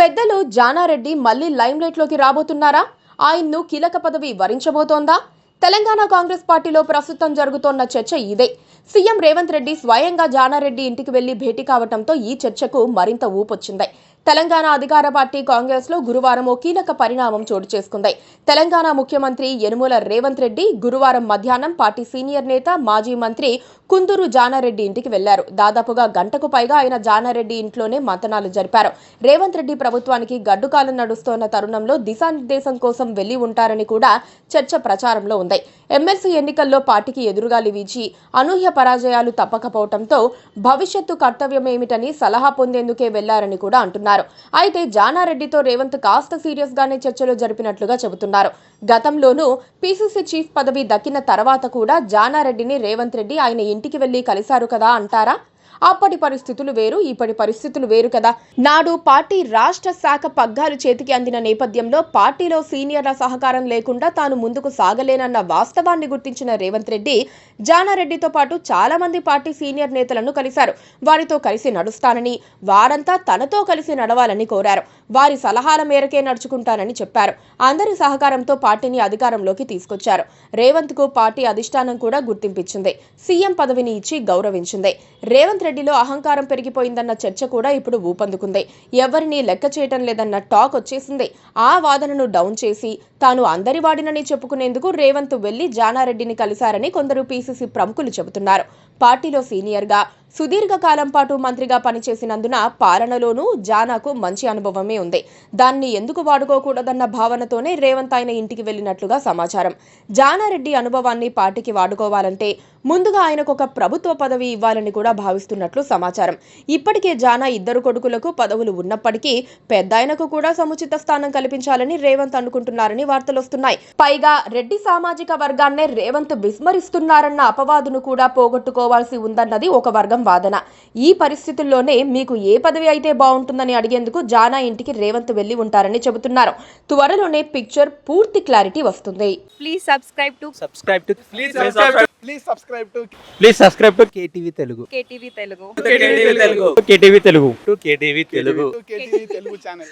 పెద్దలు జానారెడ్డి మళ్లీ లైమ్లైట్ లోకి రాబోతున్నారా? ఆయన్ను కీలక పదవి వరించబోతోందా? తెలంగాణ కాంగ్రెస్ పార్టీలో ప్రస్తుతం జరుగుతోన్న చర్చ ఇదే. సీఎం రేవంత్ రెడ్డి స్వయంగా జానారెడ్డి ఇంటికి వెళ్లి భేటీ కావడంతో ఈ చర్చకు మరింత ఊపొచ్చింది. తెలంగాణ అధికార పార్టీ కాంగ్రెస్ లో గురువారం ఓ కీలక పరిణామం చోటు చేసుకుంది. తెలంగాణ ముఖ్యమంత్రి యనుమల రేవంత్ రెడ్డి గురువారం మధ్యాహ్నం పార్టీ సీనియర్ నేత మాజీ మంత్రి కుందూరు జానారెడ్డి ఇంటికి వెళ్లారు. దాదాపుగా గంటకు పైగా ఆయన జానారెడ్డి ఇంట్లోనే మంతనాలు జరిపారు. రేవంత్ రెడ్డి ప్రభుత్వానికి గడ్డుకాలం నడుస్తోన్న తరుణంలో దిశానిర్దేశం కోసం వెళ్లి ఉంటారని కూడా చర్చ ప్రచారంలో ఉంది. ఎమ్మెల్సీ ఎన్నికల్లో పార్టీకి ఎదురుగాలి వీచి అనూహ్య పరాజయాలు తప్పకపోవడంతో భవిష్యత్తు కర్తవ్యమేమిటని సలహా పొందేందుకే వెళ్లారని కూడా అంటున్నారు. అయితే జానారెడ్డితో రేవంత్ కాస్త సీరియస్ గానే చర్చలు జరిపినట్లుగా చెబుతున్నారు. గతంలోనూ పీసీసీ చీఫ్ పదవి దక్కిన తర్వాత కూడా జానారెడ్డిని రేవంత్ రెడ్డి ఆయన ఇంటికి వెళ్లి కలిశారు కదా అంటారా? అప్పటి పరిస్థితులు వేరు, ఇప్పటి పరిస్థితులు వేరు కదా. నాడు పార్టీ రాష్ట్ర శాఖ పగ్గాలు చేతికి అందిన నేపథ్యంలో పార్టీలో సీనియర్ల సహకారం లేకుండా తాను ముందుకు సాగలేనన్న వాస్తవాన్ని గుర్తించిన రేవంత్ రెడ్డి జానారెడ్డితో పాటు చాలా మంది పార్టీ సీనియర్ నేతలను కలిశారు. వారితో కలిసి నడుస్తానని, వారంతా తనతో కలిసి నడవాలని కోరారు. వారి సలహాల మేరకే నడుచుకుంటానని చెప్పారు. అందరి సహకారంతో పార్టీని అధికారంలోకి తీసుకొచ్చారు. రేవంత్ కు పార్టీ అధిష్టానం కూడా గుర్తింపించింది. సీఎం పదవిని ఇచ్చి గౌరవించింది. రేవంత్ రెడ్డిలో అహంకారం పెరిగిపోయిందన్న చర్చ కూడా ఇప్పుడు ఊపందుకుంది. ఎవరిని లెక్క చేయటం లేదన్న టాక్ వచ్చేసింది. ఆ వాదనను డౌన్ చేసి తాను అందరి వాడినని చెప్పుకునేందుకు రేవంత్ వెళ్లి జానారెడ్డిని కలిశారని కొందరు పీసీసీ ప్రముఖులు చెబుతున్నారు. పార్టీలో సీనియర్గా సుదీర్ఘకాలం పాటు మంత్రిగా పనిచేసినందున పాలనలోనూ జానాకు మంచి అనుభవమే ఉంది. దాన్ని ఎందుకు వాడుకోకూడదన్న భావనతోనే రేవంత్ ఆయన ఇంటికి వెళ్లినట్లుగా సమాచారం. జానారెడ్డి అనుభవాన్ని పార్టీకి వాడుకోవాలంటే ముందుగా ఆయనకు ఒక ప్రభుత్వ పదవి ఇవ్వాలని కూడా భావిస్తున్నట్లు సమాచారం. ఇప్పటికే జానా ఇద్దరు కొడుకులకు పదవులు ఉన్నప్పటికీ పెద్దాయనకు కూడా సముచిత స్థానం కల్పించాలని రేవంత్ అనుకుంటున్నారని వార్తలొస్తున్నాయి. పైగా రెడ్డి సామాజిక వర్గాన్నే రేవంత్ విస్మరిస్తున్నారన్న అపవాదును కూడా పోగొట్టుకోవాల్సి ఉందన్నది ఒక వర్గం వాదన. ఈ పరిస్థితుల్లోనే మీకు ఏ పదవి అయితే బాగుంటుందని అడిగేందుకు జానా ఇంటికి రేవంత్ వెళ్లి ఉంటారని చెబుతున్నారు. త్వరలోనే పిక్చర్ పూర్తి క్లారిటీ వస్తుంది. Please subscribe to KTV Telugu. KTV Telugu. KTV Telugu channel.